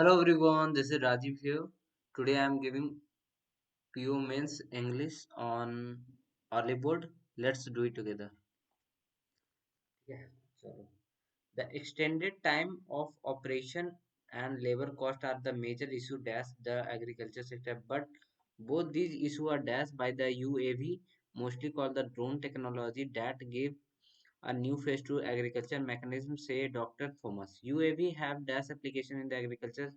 Hello everyone, this is Rajiv here. Today I am giving PO Mains English on Hollywood. Let's do it together. Yeah, so the extended time of operation and labor cost are the major issue dash the agriculture sector, but both these issues are dashed by the UAV, mostly called the drone technology that gave a new phase to agriculture mechanism, say Dr. Thomas. UAV have dash application in the agriculture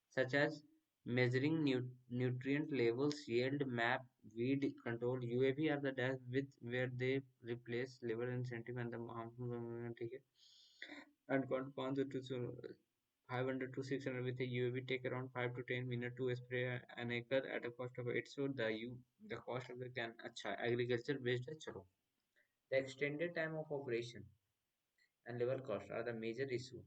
such as measuring nutrient levels, yield map, weed control. UAV are the dash with where they replace labor incentive and the harmful and contribute to 500 to 600 with a UAV take around 5 to 10 minutes to spray an acre at a cost of 8 so the cost of the can अच्छा agriculture based है चलो the extended time of operation and labor cost are the major issue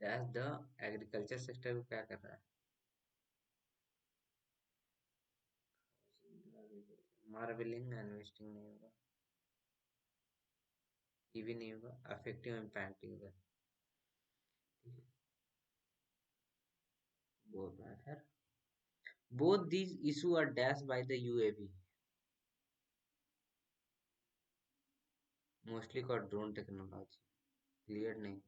that the agriculture sector क्या कर रहा है marvelling investing नहीं होगा EV नहीं होगा अफेक्टिव इम्पैक्ट होगा बोल रहा है sir both these issues are dashed by the UAV mostly called drone technology clear नहीं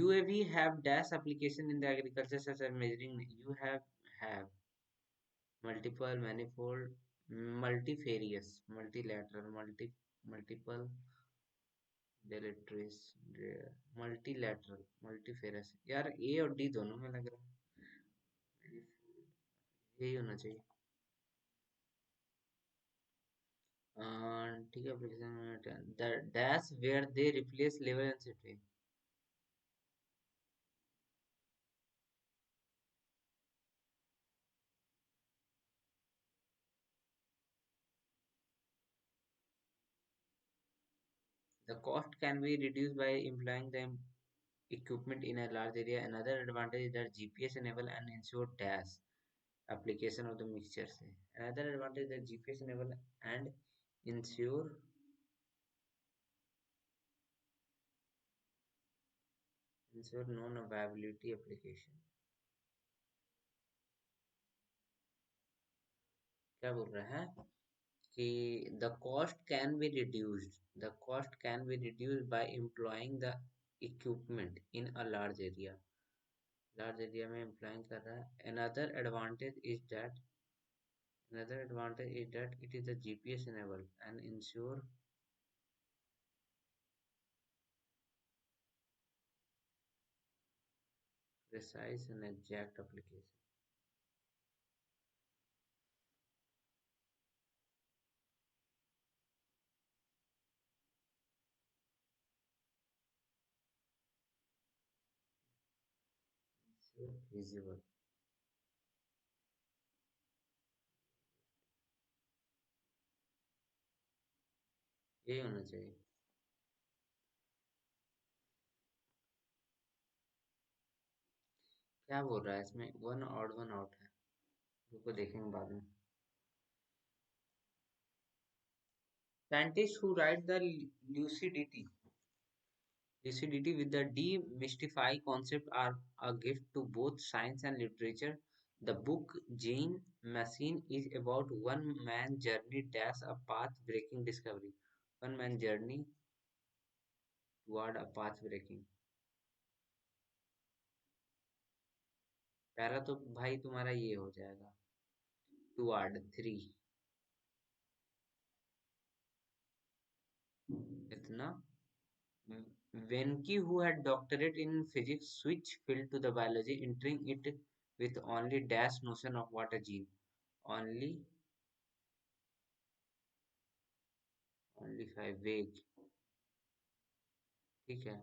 UAV have dash application in the agriculture such as measuring you have multiple manifold multifarious multilateral multiple deleterious multilateral multifarious यार ए और D दोनों में लग रहा है यही होना चाहिए ठीक है application the dash where they replace level and city. The cost can be reduced by employing the equipment in a large area. Another advantage is that GPS enable and ensure dash application of the mixture. से. Another advantage is that GPS enable and ensure non availability application. क्या बोल रहा है कि the cost can be reduced by employing the equipment in a large area में employing कर रहा है another advantage is that it is a GPS enabled and ensure precise and exact application. Ensure feasible. यही होना चाहिए क्या बोल रहा है इसमें वन आउट है रुको देखेंगे बाद में scientists who write the lucidity lucidity with the demystify concept are a gift to both science and literature. The book Gene Machine is about one man journey dash a path breaking discovery. One man journey toward a path breaking. पहला तो भाई तुम्हारा ये हो जाएगा toward three इतना Venki, who had doctorate in physics, switched field to the biology, entering it with only dash notion of what a gene. Only, only five vague. ठीक है.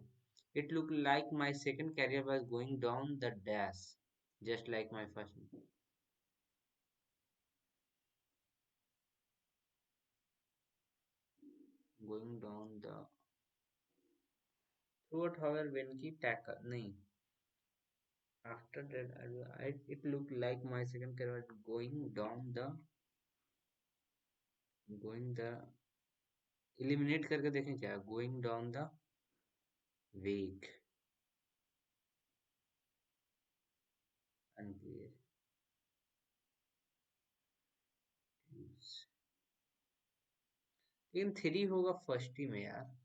It looked like my second career was going down the dash, just like my first. Going down the throughout, however, Venki tackle. नहीं. After that, it looked like my second career was going down the going the eliminate करके देखें क्या, going down the vague, unclear. लेकिन three होगा first ही में यार।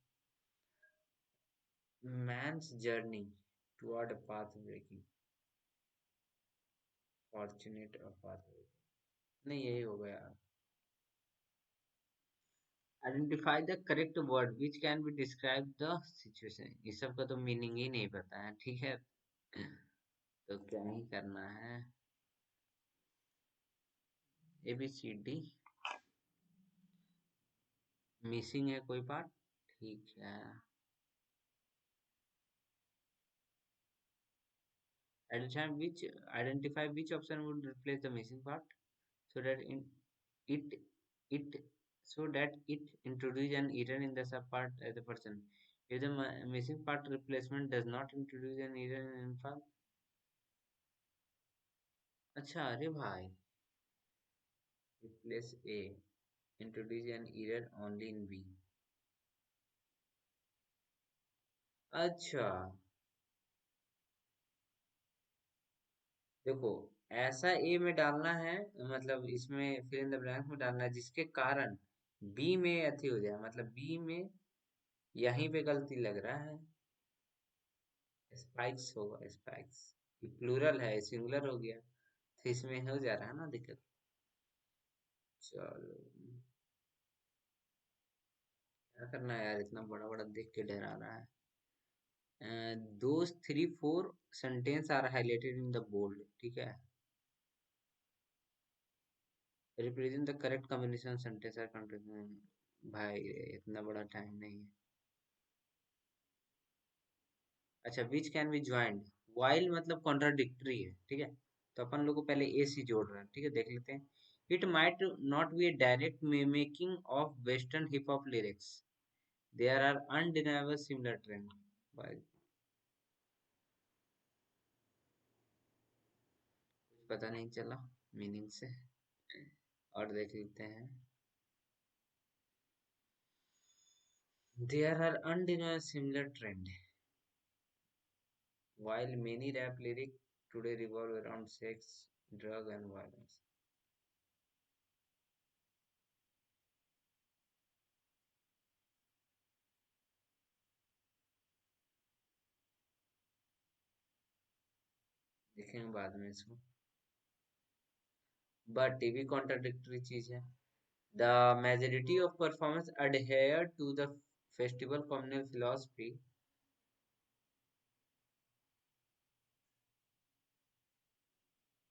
Man's journey toward path breaking, fortunate और पाथ ब्रेकिंग, नहीं यही होगा यार। Identify the correct word which can be describe the situation, इस सब का तो मीनिंग ही नहीं पता है, ठीक है। तो क्या ही करना है, A B C D. Missing है कोई पार्ट, ठीक है। Identify which option would replace the missing part, so that in it it so that it introduce an error in the sub part as a person. If the missing part replacement does not introduce an error in file, अच्छा अरे भाई, replace A, introduce an error only in B। अच्छा देखो, ऐसा ए में डालना है, मतलब इसमें फिल इन द ब्लैंक में डालना है जिसके कारण बी में अथी हो जाए, मतलब बी में यहीं पे गलती लग रहा है। स्पाइक्स होगा, स्पाइक्स। प्लूरल है, सिंगुलर हो गया, तो इसमें हो जा रहा है ना दिक्कत। चलो, क्या करना है यार, इतना बड़ा बड़ा देख के डरा रहा है। Those three four sentence are highlighted in the bold, ठीक है। Represent the correct combination sentence are content, भाई इतना बड़ा टाइम नहीं है। अच्छा, which can be joined, while मतलब कॉन्ट्राडिक्टरी है, ठीक है। तो अपन लोग को पहले ए सी जोड़ रहा है, ठीक है, देख लेते हैं। It might not be a direct making of western hip hop lyrics, there are undeniable similar trend. भाई कुछ पता नहीं चला मीनिंग से, और देख लेते हैं। There are undeniable similar trend, while many rap lyrics today revolve around sex, drug and violence। देखेंगे बाद में इसको, बट ये भी कॉन्ट्राडिक्टरी चीज है। The majority of performers adhere to the festival communal philosophy,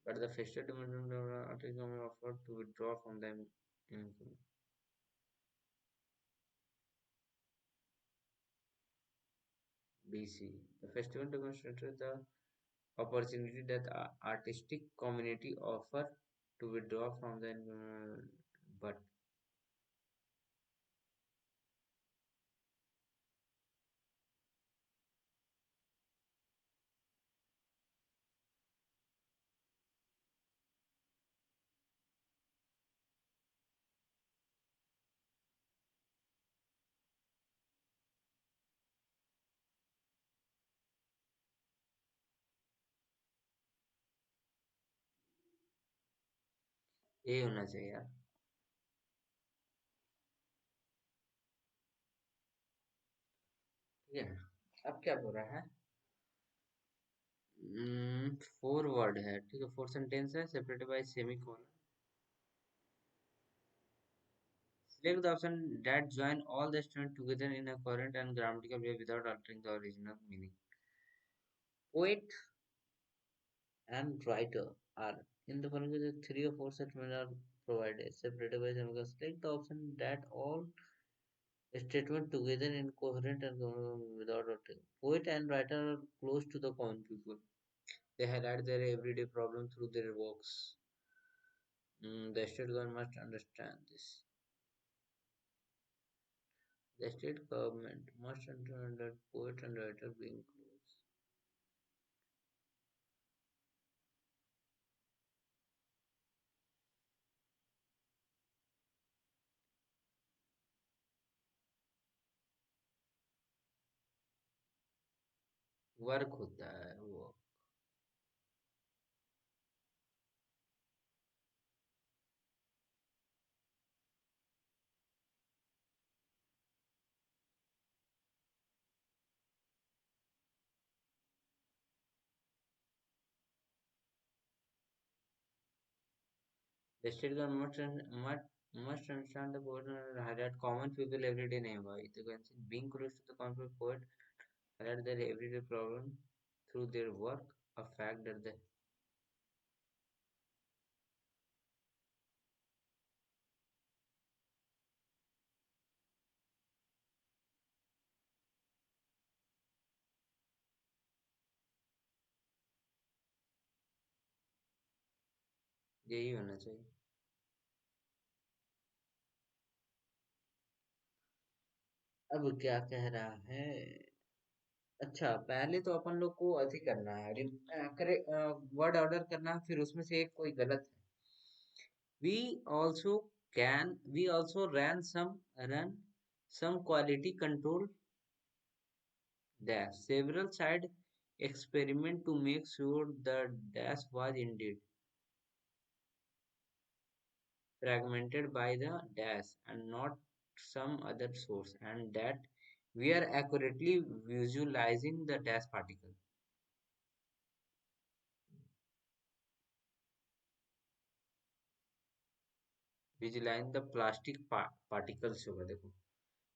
but the festival artists offer to withdraw from them in BC. The festival demonstrated the opportunity that the artistic community offer to withdraw from the but ये होना चाहिए यार, ठीक है। अब क्या हो रहा है, फोर वर्ड है, ठीक है, फोर सेंटेंस है separated by semi colon. Select the option that join all the students together in a coherent and grammatical way without altering the original meaning. Poet and writer are in the following cases, three or four statements are provided, separated by semicolon. Select the option that all statements together in coherent and without altering. Poet and writer are close to the common people. They highlight their everyday problem through their works. The state government must understand this. The state government must understand that poet and writer being close. Work होता है वो। The state government must understand the poet and highlight common people everyday नहीं हुआ तो कैसे being close to the common poet highlight their everyday problem through their work a fact that the यही होना चाहिए। अब क्या कह रहा है। अच्छा पहले तो अपन लोग को अथी करना है करे वर्ड ऑर्डर करना है फिर उसमें से एक कोई गलत है। We also run some quality control dash several side experiment to make sure the dash was indeed fragmented by the dash and not some other source and that we are accurately visualizing the dash particle visualizing the plastic particles होगा देखो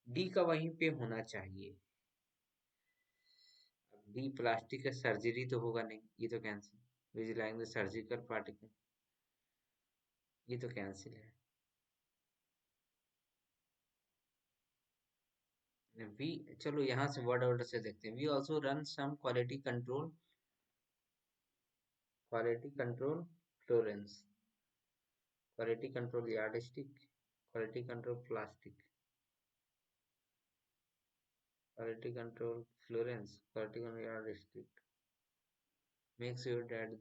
D का वहीं पे होना चाहिए। अब D plastic का surgery तो होगा नहीं ये तो cancel visualising the surgical particle ये तो कैंसिल है। वी चलो यहाँ से वर्ड ऑर्डर से देखते हैं we also run some quality control Florence quality control yard stick quality control plastic quality control Florence, quality control district. Make sure that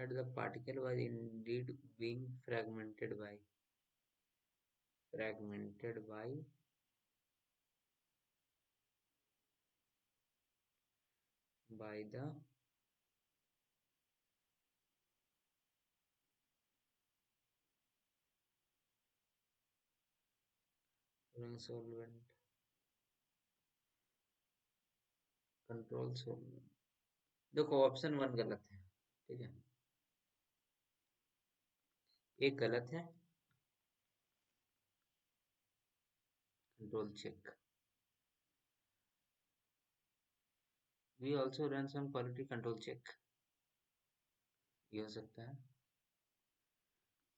the particle was indeed being fragmented by the solvent control solvent। देखो option one गलत है ठीक है एक गलत है control check we also run some quality control check ये हो सकता है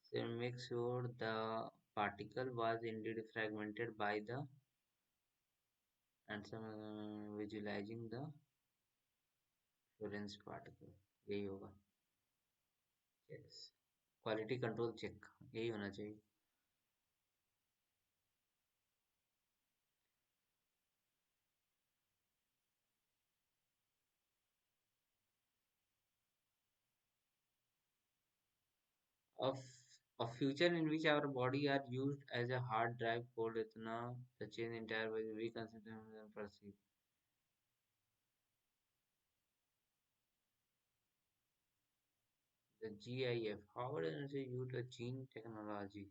so make sure the particle was indeed fragmented by the and some visualizing the Lorentz particle यही होगा यस क्वालिटी कंट्रोल चेक यही होना चाहिए। of a future in which our body are used as a hard drive called itna the change entire way we consider and perceive the GIF Harvard University used a gene technology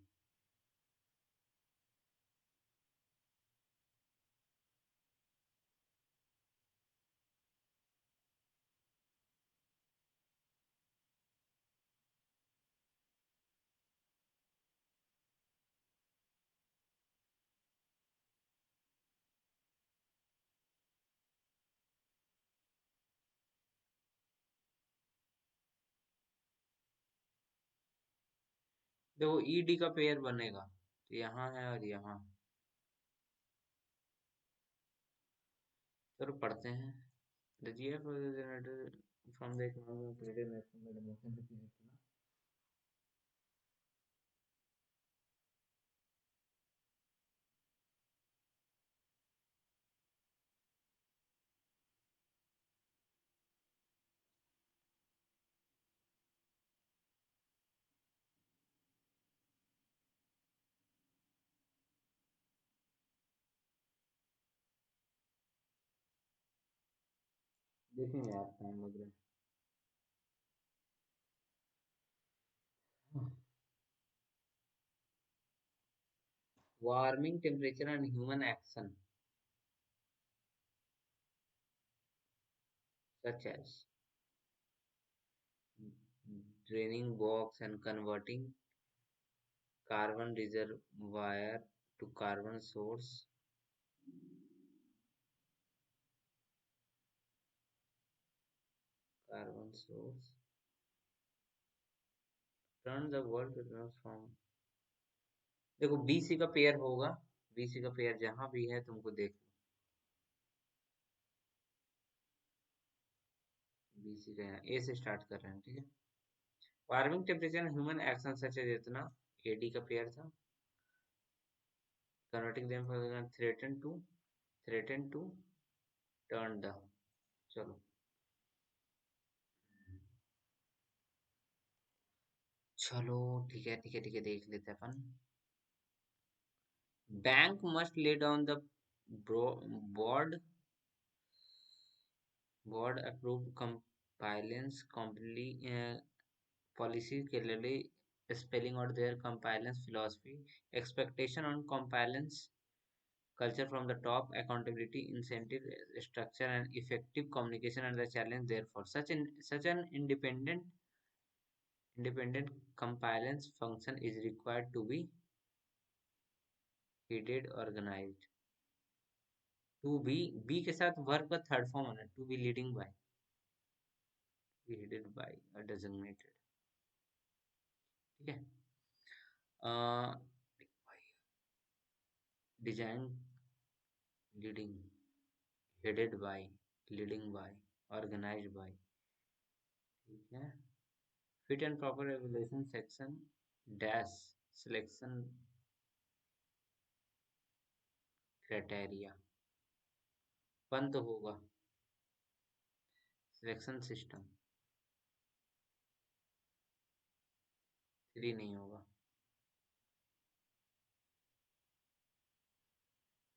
देखो ED का pair बनेगा तो यहाँ है और यहाँ चलो पढ़ते हैं the GIF was generated from the economic created national democracy देखेंगे यार, टाइम लग रहा है। Warming temperature and human action such as draining bogs and converting carbon reservoir to carbon source. Carbon source. Turn the world to transform. देखो BC का pair होगा, BC का pair जहां भी है तुमको देख लो, BC का यहाँ A से स्टार्ट कर रहे हैं, ठीक है। Warming temperature human action such है जितना AD का पेयर था, converting them threaten to turn the, चलो चलो ठीक है ठीक है ठीक है, देख लेते हैं अपन। Bank must lay down the board board approved compliance policy, clearly spelling out their compliance philosophy, expectation on compliance culture from the top, accountability, incentive structure, and effective communication are the challenge. Therefore, such an independent compliance function is required to be headed, organized. To be के साथ verb का third form होना है, to be leading by, be headed by or designated, ठीक है। Design, leading, headed by, leading by, organized by, ठीक है। Fit and proper regulation section dash selection criteria, बंद होगा सिलेक्शन सिस्टम, थ्री नहीं होगा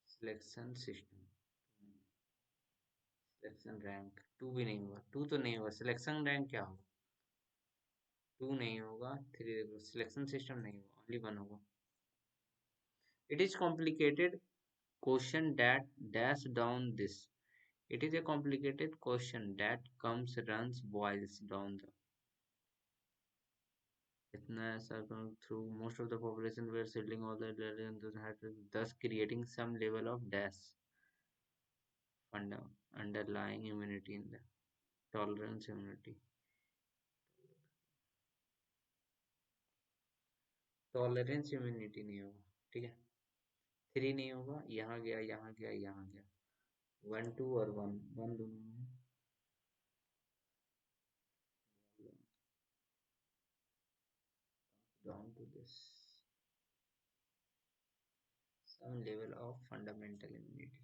selection system, selection rank, two भी नहीं होगा, टू तो नहीं होगा, सिलेक्शन रैंक क्या होगा, टू नहीं होगा, थ्री, सिलेक्शन सिस्टम नहीं होगा, ओनली वन होगा। It is complicated question that dash down this, it is a complicated question that comes runs boils down the इतना ऐसा through most of the population were settling all the thus creating some level of dash underlying immunity in the tolerance immunity, tolerance immunity नहीं होगा, ठीक है। Three नहीं होगा, यहाँ गया यहाँ गया यहाँ गया, वन टू और वन वन दोनों में down to this some level of fundamental immunity.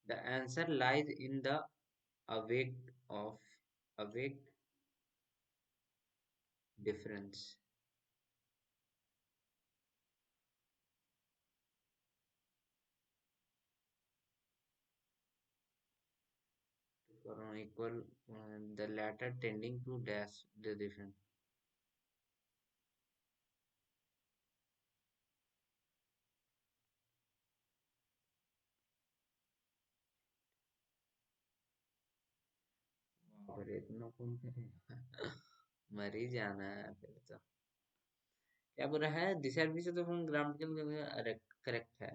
The answer lies in the awake of awake difference. For equal, the latter tending to dash the difference. और इतना कौन करेगा? मर ही जाना है फिर तो। क्या बोल रहा है, दिस आर से तो ग्रामेटिकल करेक्ट है।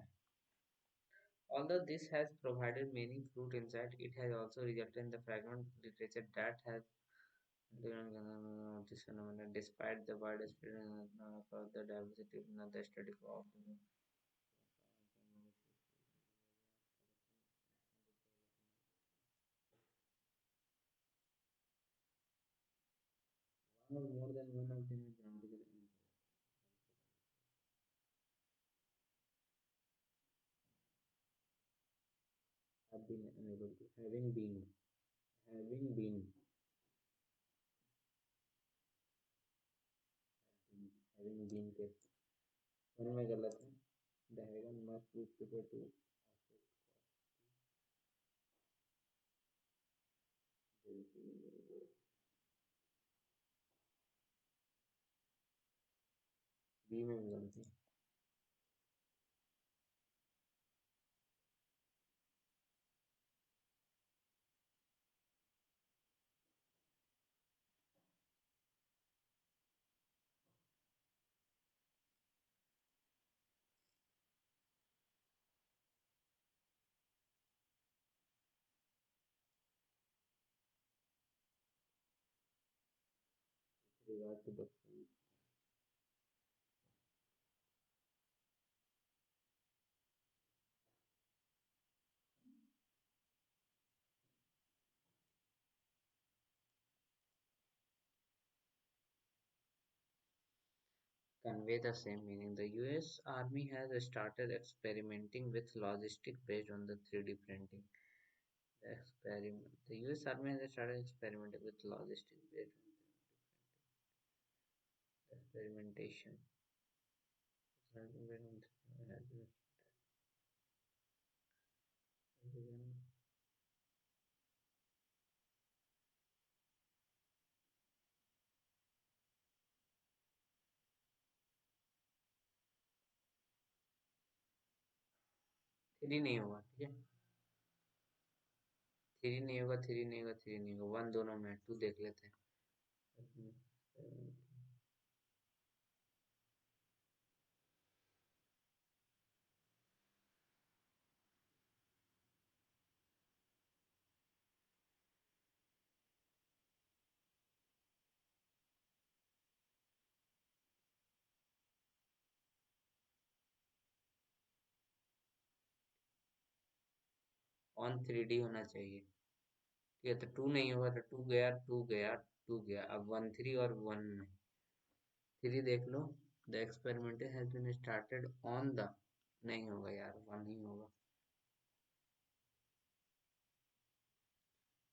Although this has provided many fruit insight, it has also resulted in the fragment literature that has this phenomenon, despite the widespread across the diversity of the study of the one or more than one of them is grammatical have been unable to having been having been के दोनों में गलत है। The Hagen must be prepared to B में भी गलती। regard to the food. Convey the same meaning. The US Army has started experimenting with logistics based on the 3D printing. The US Army has started experimenting with logistics based on 3D experimentation. Three नहीं होगा, ठीक है। Three नहीं होगा, three नहीं होगा, three नहीं होगा, वन दोनों में, टू देख लेते हैं। ऑन थ्री डी होना चाहिए, ठीक है। तो टू नहीं होगा, तो टू गया, टू गया, टू गया, अब वन थ्री और वन में थ्री देख लो। The experiment has been started on the, नहीं होगा यार, वन ही होगा।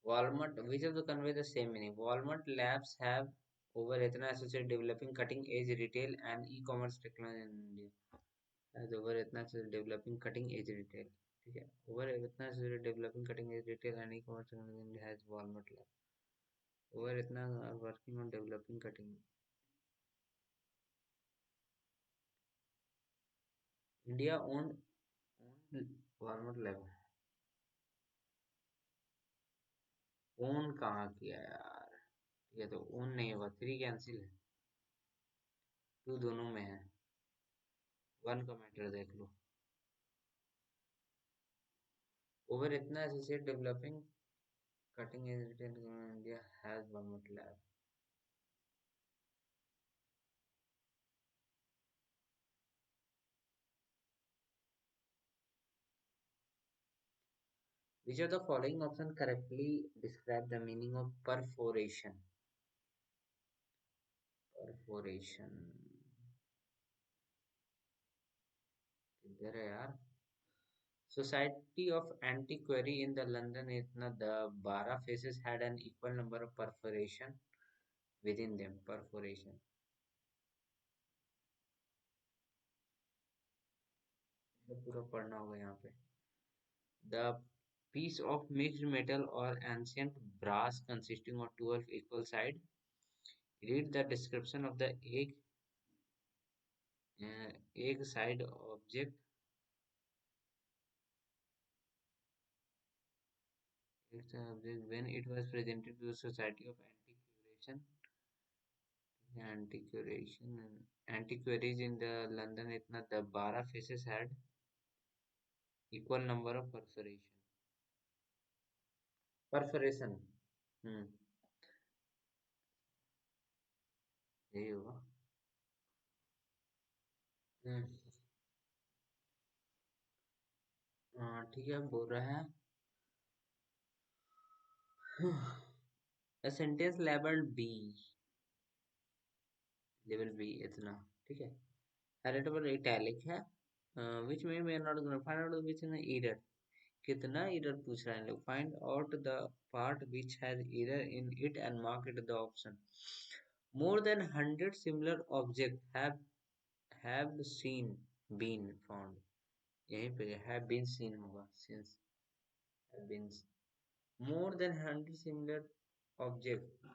Walmart, which of the convey the same meaning? Walmart labs have over Etna associated developing cutting edge retail and e-commerce technology in India. Has over Etna associated developing cutting edge retail. ठीक है, over Etna associated developing cutting edge retail and e-commerce technology in India has Walmart lab. Over Etna are working on developing cutting. India owned Walmart lab. Own कहाँ किया यार, ये तो own नहीं होगा, three cancel है, टू दोनों में है, वन का मैटर देख लो। ओवर इतना associate developing cutting edge retail in India has Walmart lab. Which of the following options correctly describe the meaning of perforation? Perforation. किधर है यार? Society of Antiquary in the London itna the 12 faces had an equal number of perforation within them. Perforation. ये पूरा पढ़ना होगा यहाँ पे. The piece of mixed metal or ancient brass consisting of 12 equal sides. Read the description of the egg side object. It's an object when it was presented to the Society of Antiquaries in the London itna the 12 faces had equal number of perforation. Perforation. हम्म, यही होगा। हम्म, ठीक है, बोल रहा है। A sentence labeled B, level B इतना, ठीक है। हेरिटेबल इटैलिक है, which may not gonna find out which is an error. कितना एरर पूछ रहा है लोग, find out the part which has error in it and mark it the option. More than 100 similar object have seen been found, यहीं पे have been seen होगा, since have been. More than 100 similar object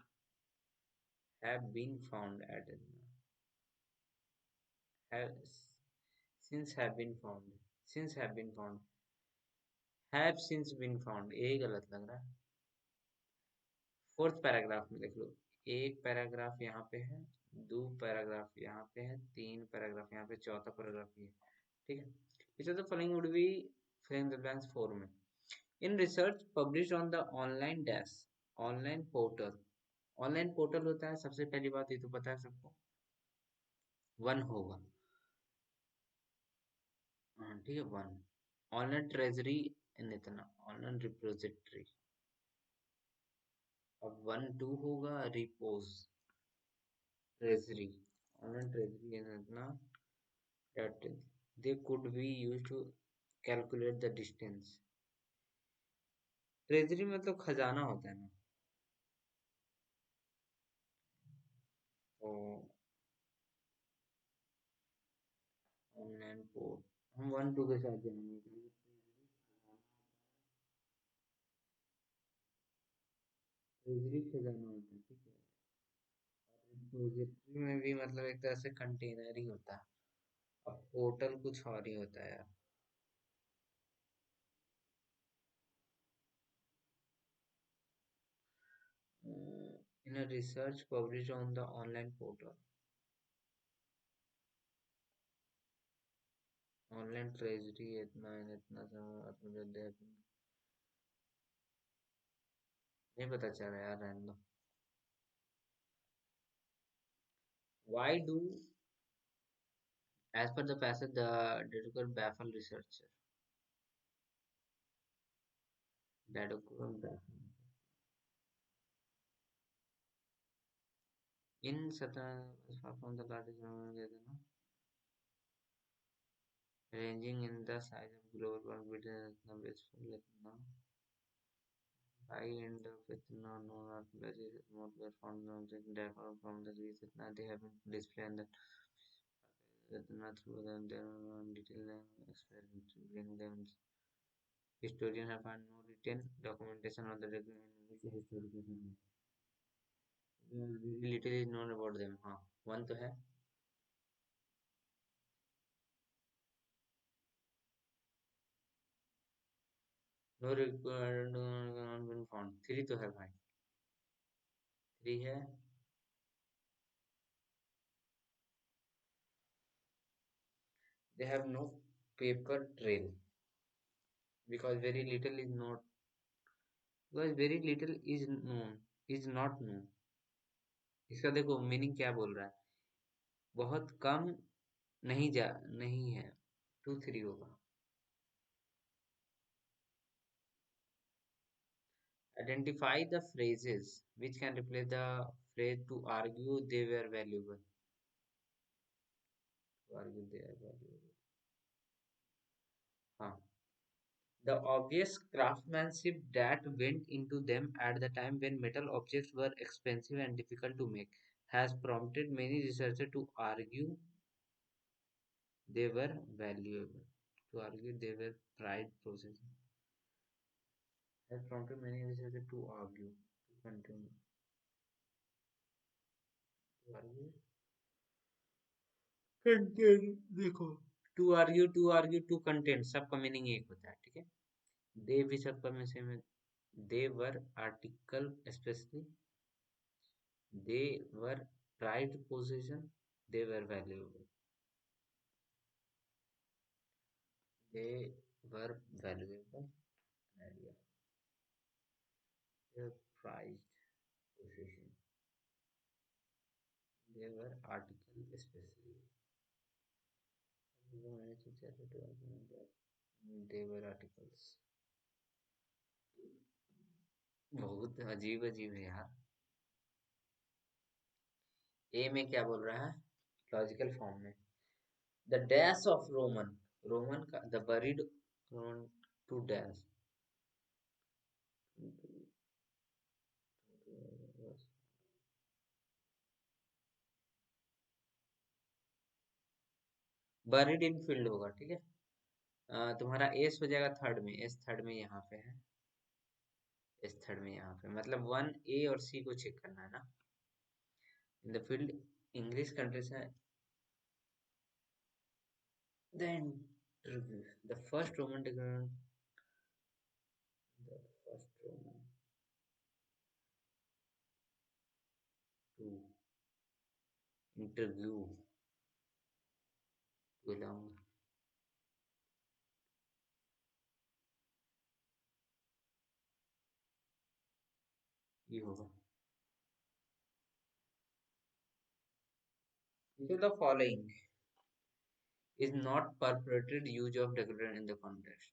have been found at, have since have been found, since have since been found, ये गलत लग रहा है। Fourth paragraph में देख लो, एक पैराग्राफ यहाँ पे है, दो पैराग्राफ यहाँ पे है, तीन पैराग्राफ यहाँ पे, चौथा पैराग्राफ ये, ठीक है। Which of the following would be fill in the blanks four में। In research publish on the online dash, online portal, online portal होता है, सबसे पहली बात ये तो पता है सबको, वन होगा, हाँ ठीक है, वन। ऑनलाइन ट्रेजरी इतना, ऑनलाइन रिपोजिटरी। अब वन टू होगा रिपोज ट्रेजरी, ऑनलाइन ट्रेजरी इतना, that they could be used to calculate the distance। Treasury मतलब खजाना होता है ना, तो ऑनलाइन पोर्ट, हम वन टू के साथ जाएंगे क्योंकि ट्रेजरी खजाना होता है, ठीक है। रिपोजिटरी में भी मतलब एक तरह से कंटेनर ही होता है, अब पोर्टल कुछ और ही होता है यार। In a research published on the online portal, online treasury इतना इतना मुझे नहीं पता चल रहा यार, रहने दो। Why do, as per the passage, the deducer baffle researcher, deducer baffle in certain from the largest ranging in the size of global one between the baseful high end of it known archaeology more were found object differ from the research they have been displayed that not through them their detailed experiment to bring them. Historians have found no written documentation of the historical little is known about them, हाँ one तो है। No required ban found, three तो है भाई, three है। They have no paper trail because very little is not, because very little is known, is not known। इसका देखो meaning क्या बोल रहा है, बहुत कम, नहीं जा नहीं है, टू थ्री होगा। Identify the phrases which can replace the phrase to argue they were valuable, to argue they are valuable, हाँ। The obvious craftsmanship that went into them at the time when metal objects were expensive and difficult to make has prompted many researchers to argue they were valuable. To argue they were pride process. Has prompted many researchers to argue, to continue, to argue. Content देखो, to argue to content सबका meaning एक होता है, ठीक है। दे भी सबका में से में, they were article specially, they were prized possession, they were valuable, they were valuable, and yeah, they were prized possession, they were article especially, they were articles। बहुत अजीब अजीब है यार। ए में क्या बोल रहा है, लॉजिकल फॉर्म में, the dash of Roman, Roman का the buried Roman to dash, buried in field होगा, ठीक है। तुम्हारा एस हो जाएगा थर्ड में, एस थर्ड में यहाँ पे है, एस थर्ड में यहाँ पे, मतलब वन ए और सी को चेक करना है ना। In the field English countries है, The interview. The first Roman declaration. The first Roman to interview belong. ये होगा. So the following is not perpetrated use of declaration in the context.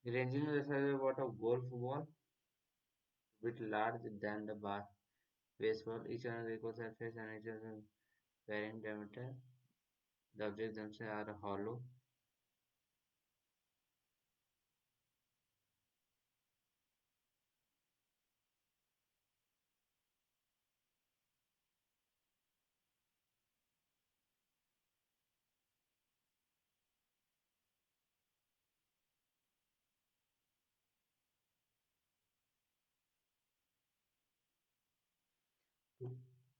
Ranging the size about a golf ball, bit larger than the baseball, each other equal surface and each other varying diameter. The objects themselves are hollow.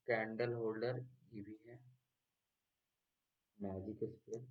Candle holder ये भी है. Magic spell.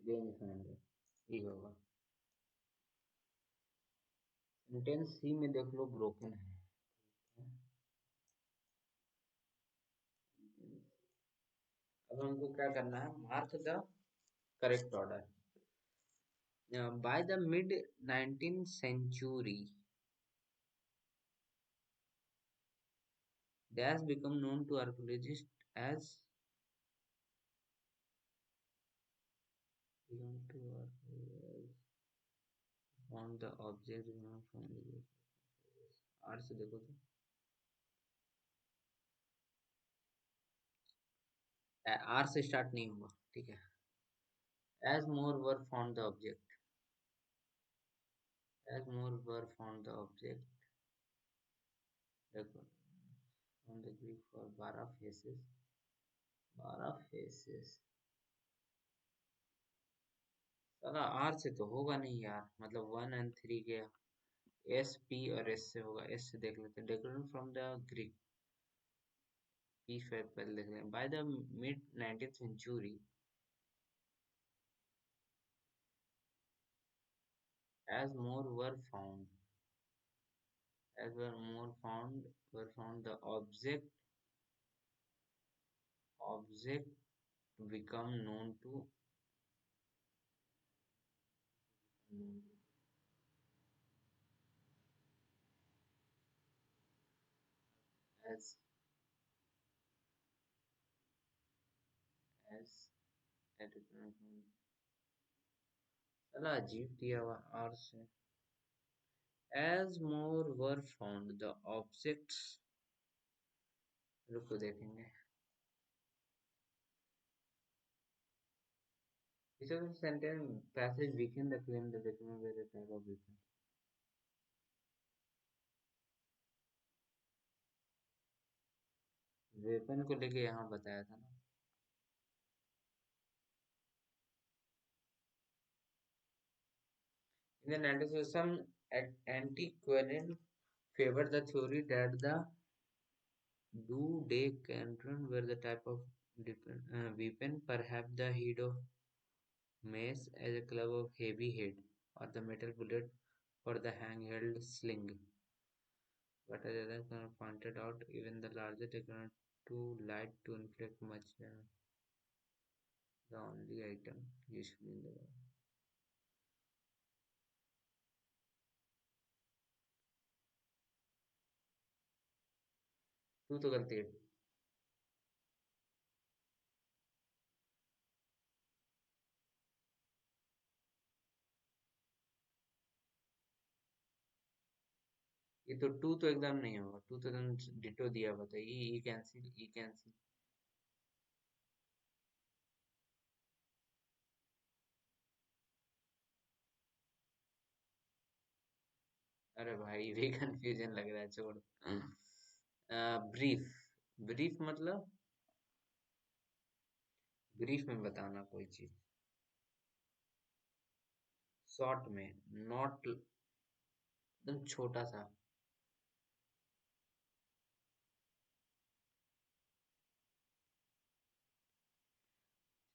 Range finder ये होगा. Sentence सी में देख लो broken है. अब हमको क्या करना है, mark the correct order. By the mid 19th century, they has become known to archaeologists as belong to archaeologists on the object belong from the R से देखो तो आर से स्टार्ट नहीं होगा. ठीक है. As more were found the object. As more were found the object. देखो from the Greek for 12 faces. 12 faces. साला आर से तो होगा नहीं यार. मतलब 1 और 3 के एस पी और एस से होगा. एस से देख लेते हैं. Decoration from the Greek. P से पहले देख लें. By the mid 19th century as more were found the object become known to as as साला अजीब दिया हुआ आर से. as more were found the objects. रुको देखेंगे. This is a sentence passage weaken the claim that the document were a type of weapon. Weapon को लेके यहाँ बताया था ना. In the 19th system, Antiquarian favored the theory that the dodecahedron were the type of weapon, perhaps the head of mace as a club of heavy head, or the metal bullet for the handheld sling. But as others pointed out, even the larger technology too light to inflict much damage. The only item usually in the world. तू तो गलती है. ये तो to तो exam नहीं होगा. To तो तुम डिटो दिया बताइए. ई कैंसिल ई कैंसिल. अरे भाई ये कंफ्यूजन लग रहा है छोड़. ब्रीफ. ब्रीफ मतलब ब्रीफ में बताना कोई चीज. शॉर्ट में. नॉट एकदम छोटा सा.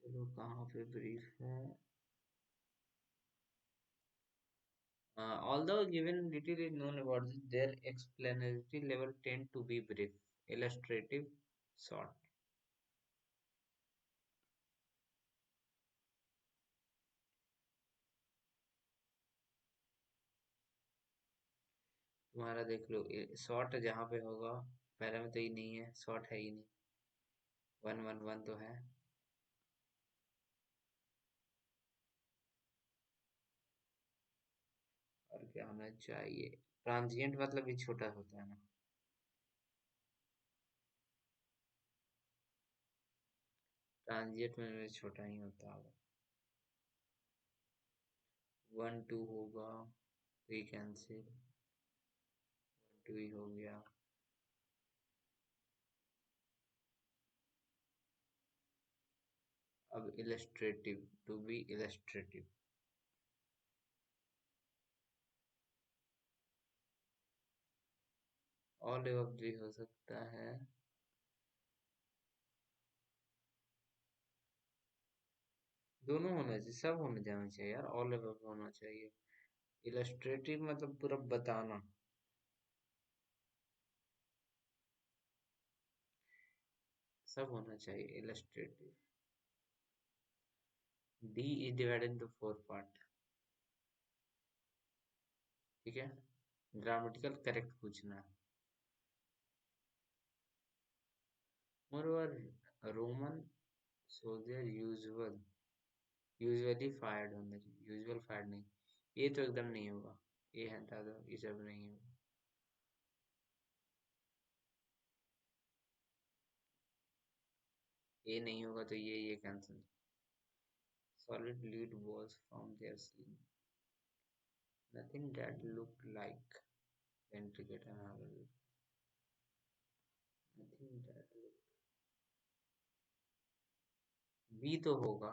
चलो कहाँ पे ब्रीफ है. Although given little is known about this, their explanatory level tend to be brief, illustrative, short. तुम्हारा देख लो. शॉर्ट जहाँ पे होगा पहले में तो ही नहीं है. शॉर्ट है ही नहीं. वन वन वन तो है. और क्या होना चाहिए. ट्रांजिएंट मतलब भी छोटा होता है ना. ट्रांजिएंट में भी छोटा ही होता है. वन टू होगा. Three cancel. वन टू ही हो गया. अब illustrative. To be illustrative. All above भी हो सकता है. दोनों होना चाहिए. सब होने जाना चाहिए यार. ऑल एबव होना चाहिए. इलस्ट्रेटिव मतलब पूरा बताना. सब होना चाहिए illustrative. D is divided into four part. ठीक है. ग्रामेटिकल करेक्ट पूछना है. Moreover Roman soldier usually fired होना चाहिए. यूजुअल फायर्ड नहीं. ये तो एकदम नहीं होगा. ये हटा दो. ये सब नहीं होगा. ये नहीं होगा तो ये cancel. Solid lead was from their sleeve. Nothing that looked like the intricate and hollow. Nothing that looked. B तो होगा.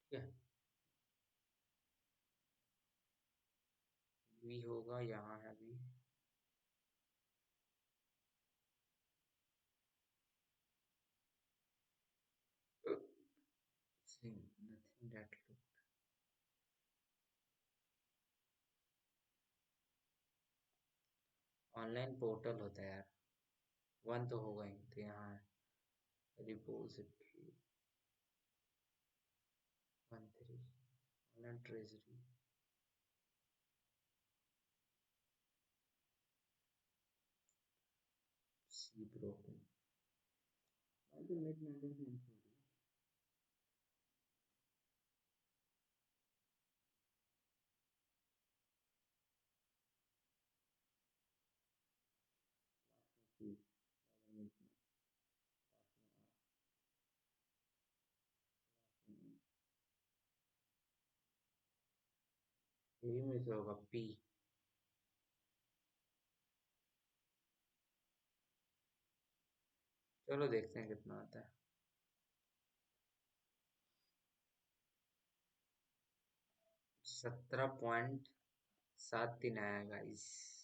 ठीक है. बी होगा. यहाँ है B. Nothing that looked. Online portal होता है यार. वन तो होगा ही. तो यहाँ है repository. One three. Online treasury. C broken. I can make maintenance. यही में से होगा पी. चलो देखते हैं कितना आता है. 17.73 आया गाइस।